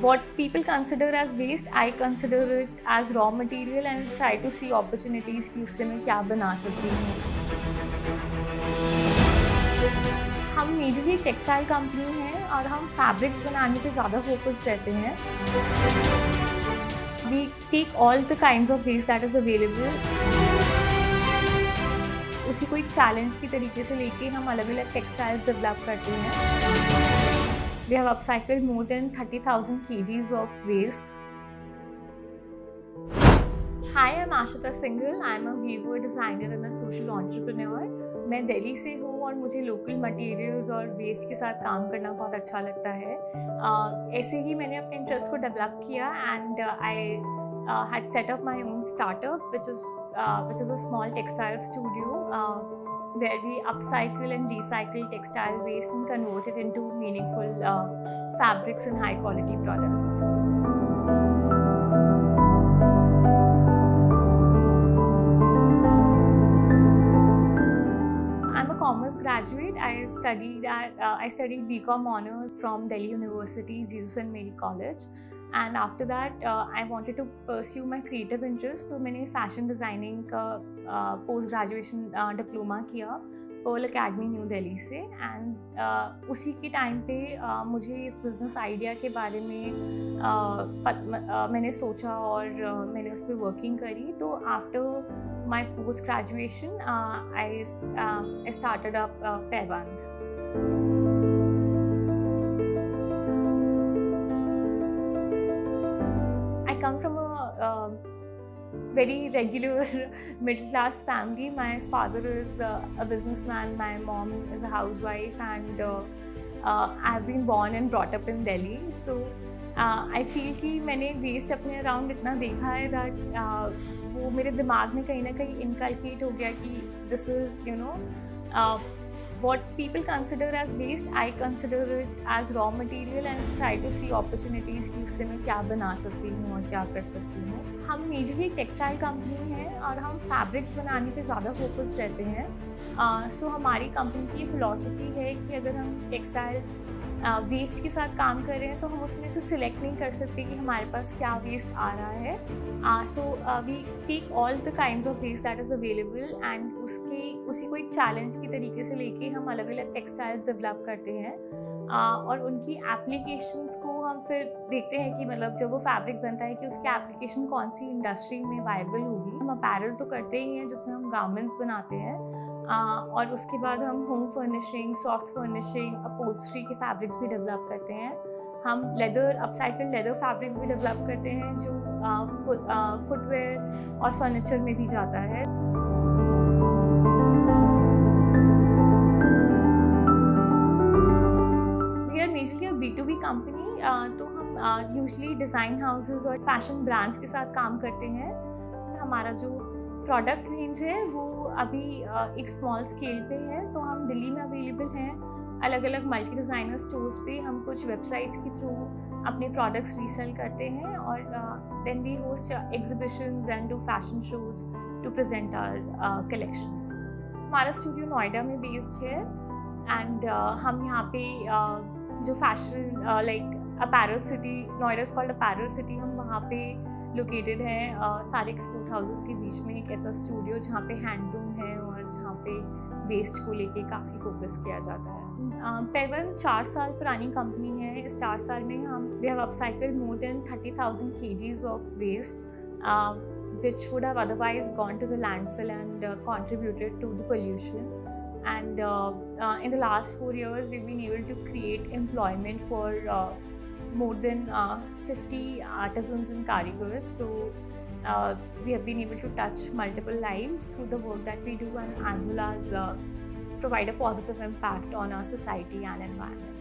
what people consider as waste, I consider it as raw material and try to see opportunities कि उससे मैं क्या बना सकती हूँ। हम मेजरली टेक्सटाइल कंपनी हैं और हम फैब्रिक्स बनाने पे ज़्यादा फोकस्ड रहते हैं। We take all the kinds of waste that is available. उसी को एक चैलेंज की तरीके से लेके हम अलग अलग टेक्सटाइल्स डेवलप करते हैं। We have upcycled more than 30,000 kgs of waste. Hi, I'm Ashita Singhal. I'm a weaver, designer and a social entrepreneur. मैं दिल्ली से हूँ और मुझे लोकल मटेरियल्स और वेस्ट के साथ काम करना बहुत अच्छा लगता है। ऐसे ही मैंने अपने इंटरेस्ट को डेवलप किया and I had set up my own startup, which is a small textile studio where we upcycle and recycle textile waste and convert it into meaningful fabrics and high quality products. I'm a commerce graduate. I studied BCom honors from Delhi University, Jesus and Mary College. And after that, I wanted to pursue my creative interest. तो मैंने fashion designing का post graduation diploma किया Perl academy new Delhi से and उसी के time पे मुझे इस बिज़नेस आइडिया के बारे में मैंने सोचा और मैंने उस पर वर्किंग करी। तो after my post graduation I started up पैबंद। I come from a very regular middle class family. My father is a businessman, my mom is a housewife, and I've been born and brought up in Delhi. So I feel कि मैंने waste अपने around इतना देखा है that वो मेरे दिमाग में कहीं ना कहीं इनकलकेट हो गया कि this is what people consider as waste, I consider it as raw material and try to see opportunities कि उससे मैं क्या बना सकती हूँ और क्या कर सकती हूँ। हम मेजरली टेक्सटाइल कंपनी हैं और हम फैब्रिक्स बनाने पे ज़्यादा फोकस्ड रहते हैं। सो हमारी कंपनी की फिलॉसफी है कि अगर हम टेक्सटाइल वेस्ट के साथ काम कर रहे हैं तो हम उसमें से सिलेक्ट नहीं कर सकते कि हमारे पास क्या वेस्ट आ रहा है। So we take all the kinds of waste that is available and उसी को एक चैलेंज की तरीके से लेके हम अलग अलग टेक्सटाइल्स डेवलप करते हैं और उनकी एप्लीकेशंस को हम फिर देखते हैं कि मतलब जब वो फैब्रिक बनता है कि उसकी एप्लीकेशन कौन सी इंडस्ट्री में वायबल होगी। हम अपैरल तो करते ही हैं जिसमें हम गारमेंट्स बनाते हैं और उसके बाद हम home furnishing, soft furnishing, upholstery के फैब्रिक्स भी डेवलप करते हैं। हम अपसाइकल्ड लेदर फैब्रिक्स भी डेवलप करते हैं जो फुटवेयर और फर्नीचर में भी जाता है। We are majorly B2B company, तो हम यूजली डिज़ाइन हाउसेस और फैशन ब्रांड्स के साथ काम करते हैं। हमारा जो प्रोडक्ट रेंज है वो अभी एक स्मॉल स्केल पे है, तो हम दिल्ली में अवेलेबल हैं अलग अलग मल्टी डिज़ाइनर स्टोर्स पे। हम कुछ वेबसाइट्स के थ्रू अपने प्रोडक्ट्स रीसेल करते हैं और then we host exhibitions and do fashion shows to present our collections. हमारा स्टूडियो नोएडा में बेस्ड है एंड हम यहाँ पे जो fashion like apparel city, Noida is called apparel city, हम वहाँ पे लोकेटेड हैं सारे एक्सपोर्ट हाउसेस के बीच में एक ऐसा स्टूडियो जहाँ पे हैंडलूम है और जहाँ पे वेस्ट को लेके काफ़ी फोकस किया जाता है। पैबंद 4 साल पुरानी कंपनी है। इस 4 साल में हम we have upcycled more than 30,000 kgs of waste which would have otherwise gone to the landfill and contributed to the pollution. And in the last 4 years, we've been able to create employment for more than 50 artisans and karigars. So we have been able to touch multiple lives through the work that we do and as well as provide a positive impact on our society and environment.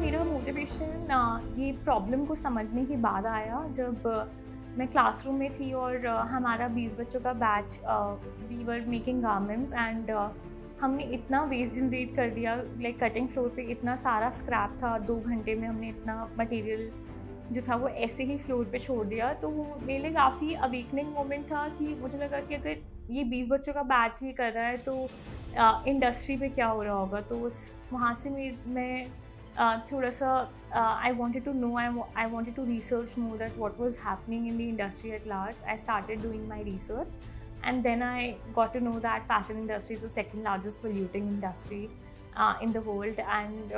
मेरा motivation ये problem को समझने के बाद आया जब मैं classroom में थी और हमारा 20 बच्चों का batch, we were making garments and हमने इतना वेस्ट जनरेट कर दिया। लाइक कटिंग फ्लोर पे इतना सारा स्क्रैप था, 2 घंटे में हमने इतना मटेरियल जो था वो ऐसे ही फ्लोर पे छोड़ दिया। तो वो मेरे लिए काफ़ी अवेकनिंग मोमेंट था कि मुझे लगा कि अगर ये 20 बच्चों का बैच ही कर रहा है, तो इंडस्ट्री पे क्या हो रहा होगा। तो वहाँ से मैं थोड़ा सा I wanted to know, I wanted to research more that what was happening in the industry at large. I started doing my research and then I got to know that fashion industry is the second largest polluting industry in the world. And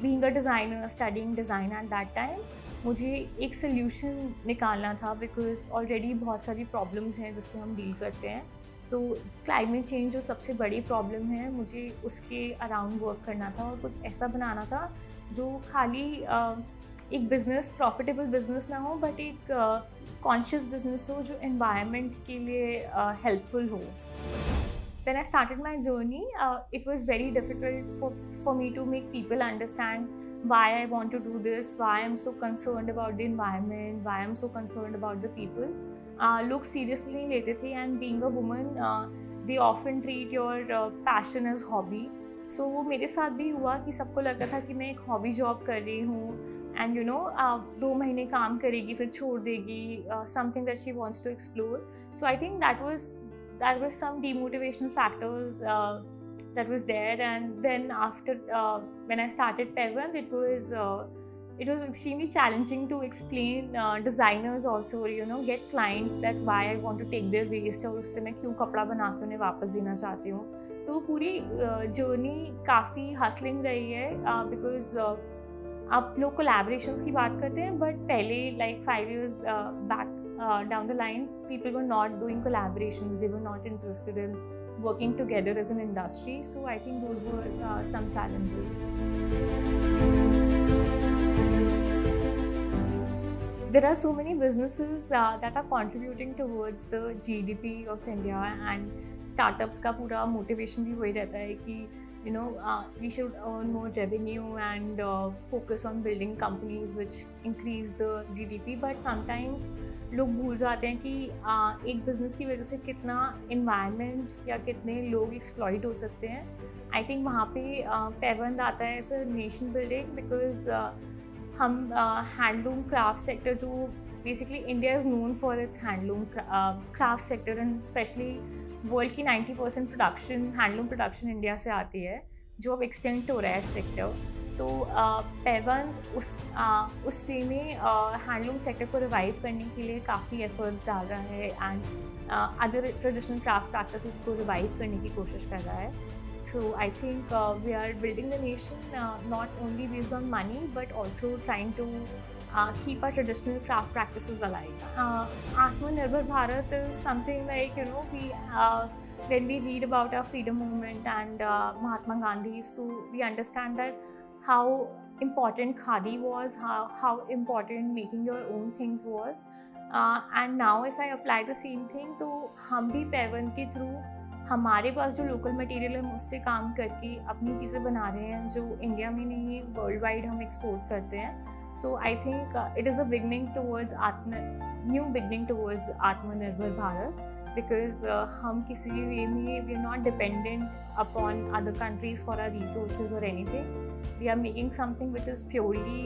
being a designer, studying design at that time, मुझे एक solution निकालना था because already बहुत सारी problems हैं जिससे हम deal करते हैं. तो climate change जो सबसे बड़ी problem है, मुझे उसके around work करना था और कुछ ऐसा बनाना था जो खाली एक बिज़नेस, प्रॉफिटेबल बिज़नेस ना हो, बट एक कॉन्शियस बिज़नेस हो जो एनवायरनमेंट के लिए हेल्पफुल हो. When I started my journey, it was very difficult for me to make people understand why I want to do this, why I'm so concerned about the environment, why I'm so concerned about the people. लोग seriously नहीं लेते थे, and being a woman, they often treat your passion as hobby. So वो मेरे साथ भी हुआ कि सबको लगता था कि मैं एक हॉबी जॉब कर रही हूँ, एंड 2 महीने काम करेगी फिर छोड़ देगी, something that she wants to explore. So I think that was some demotivational factors that was there. And then after when I started Pevant, it was extremely challenging to explain designers also, get clients that why I want to take their waste और उससे मैं क्यों कपड़ा बना के उन्हें वापस देना चाहती हूँ. तो पूरी जर्नी काफ़ी हसलिंग रही है, बिकॉज आप लोग कोलैबोरेशंस की बात करते हैं, बट पहले like 5 years back down the line, people were not doing collaborations, they were not interested in working together as an industry. So I think those were some challenges. There are so many businesses that are contributing towards the GDP of India, and startups का पूरा motivation भी वही रहता है कि we should earn more revenue and focus on building companies which increase the GDP. But sometimes लोग भूल जाते हैं कि एक बिज़नेस की वजह से कितना environment या कितने लोग exploit हो सकते हैं. I think वहाँ पे Pevant आता है as a nation building, because हम हैंडलूम क्राफ्ट सेक्टर, जो basically India is known for its handloom craft sector, and specially world की 90% प्रोडक्शन, हैंडलूम प्रोडक्शन इंडिया से आती है, जो अब एक्सटेंड हो रहा है सेक्टर. तो Pevant उस वे में हैंडलूम सेक्टर को रिवाइव करने के लिए काफ़ी एफर्ट्स डाल रहा है, and other traditional craft practices को रिवाइव करने की कोशिश कर रहा है. So I think we are building the nation not only based on money, but also trying to keep our traditional craft practices alive. Atmanirbhar Bharat is something like, when we read about our freedom movement and Mahatma Gandhi, so we understand that how important khadi was, how important making your own things was. And now if I apply the same thing, तो हम भी Pevant के through हमारे पास जो local material है, हम उससे काम करके अपनी चीज़ें बना रहे हैं जो इंडिया में नहीं, वर्ल्ड वाइड हम एक्सपोर्ट करते हैं. So I think it is a beginning towards new beginning towards Atmanirbhar Bharat, because हम किसी भी वे में we are not dependent upon other countries for our resources और anything. We are making something which is purely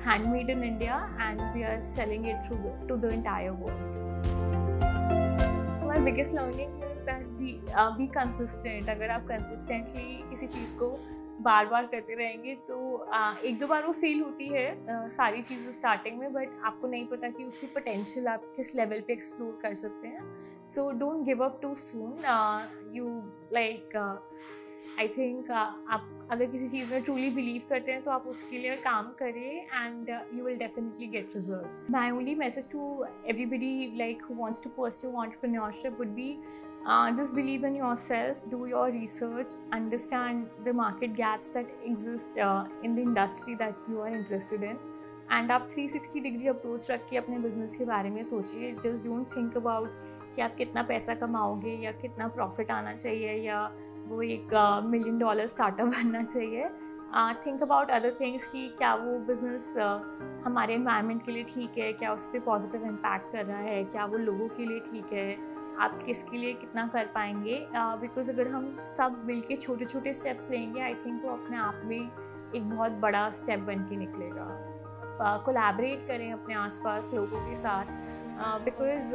handmade in India, and we are selling it through to the entire world. My biggest learning be consistent. अगर आप consistently किसी चीज़ को बार बार करते रहेंगे तो एक दो बार वो फेल होती है सारी चीज़ें स्टार्टिंग में, बट आपको नहीं पता कि उसकी पोटेंशियल आप किस लेवल पे एक्सप्लोर कर सकते हैं. So don't give up too soon. You like I think आप अगर किसी चीज़ में ट्रूली बिलीव करते हैं तो आप उसके लिए काम करें, and you will definitely get results. My only message to everybody like who wants to pursue entrepreneurship would be, just believe in yourself, do your research, understand the market gaps that exist in the industry that you are interested in, and आप 360 degree approach रख के अपने business के बारे में सोचिए. Just don't think about कि आप कितना पैसा कमाओगे या कितना प्रॉफिट आना चाहिए या वो एक $1 million स्टार्टअप बनना चाहिए. थिंक अबाउट अदर थिंग्स कि क्या वो बिज़नेस हमारे एनवायरनमेंट के लिए ठीक है, क्या उस पर पॉजिटिव इम्पैक्ट कर रहा है, क्या वो लोगों के लिए ठीक है, आप किसके लिए कितना कर पाएंगे. बिकॉज अगर हम सब मिलके छोटे छोटे स्टेप्स लेंगे, आई थिंक वो अपने आप में एक बहुत बड़ा स्टेप बन के निकलेगा. कोलैबोरेट करें अपने आसपास लोगों के साथ, बिकॉज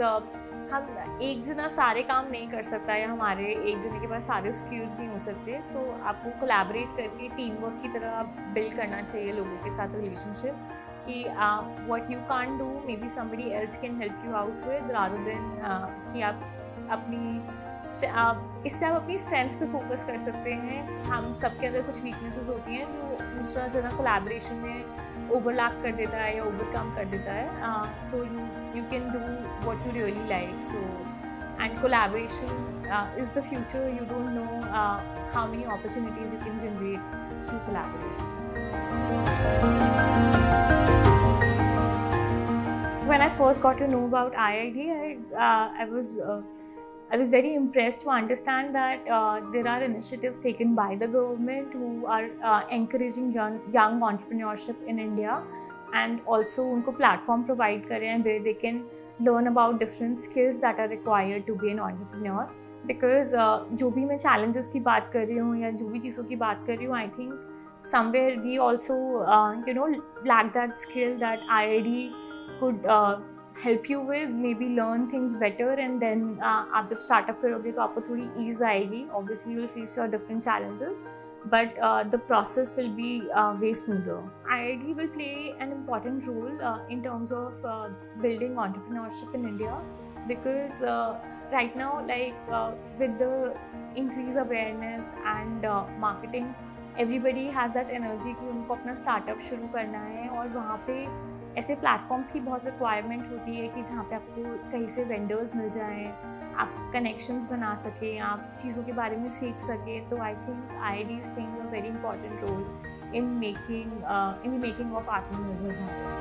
हम एक जना सारे काम नहीं कर सकता या हमारे एक जने के पास सारे स्किल्स नहीं हो सकते। सो आपको कोलैबोरेट करके टीम वर्क की तरह आप बिल्ड करना चाहिए लोगों के साथ रिलेशनशिप, कि what you can't do may be somebody else can help you out with, rather than कि आप इससे आप अपनी स्ट्रेंथ्स पे फोकस कर सकते हैं। हम सबके अंदर कुछ वीकनेसेस होती हैं जो दूसरा जना कोलैबोरेशन में ओवरलैप कर देता है या ओवरकम कर देता है। So you can do what you really like. So and collaboration is the future. You don't know how many opportunities you can generate through collaborations. When I first got to know about IID, I was very impressed to understand that there are initiatives taken by the government who are encouraging young entrepreneurship in India, and also उनको platform provide कर रहे हैं where they can learn about different skills that are required to be an entrepreneur. Because जो भी मैं challenges की बात कर रही हूँ या जो भी चीज़ों की बात कर रही हूँ, I think somewhere we also lack that skill that IID could help you with, maybe learn things better, and then आप जब startup करोगे तो आपको थोड़ी ease आएगी. Obviously you will face your different challenges, but the process will be way smoother. IID will play an important role in terms of building entrepreneurship in India, because right now, like with the increased awareness and marketing, everybody has that energy कि उनको अपना startup शुरू करना है, और वहाँ पे ऐसे प्लेटफॉर्म्स की बहुत रिक्वायरमेंट होती है कि जहाँ पे आपको सही से वेंडर्स मिल जाएं, आप कनेक्शंस बना सकें, आप चीज़ों के बारे में सीख सकें. तो I think IID is playing a very important role in making of Aatmanirbhar Bharat.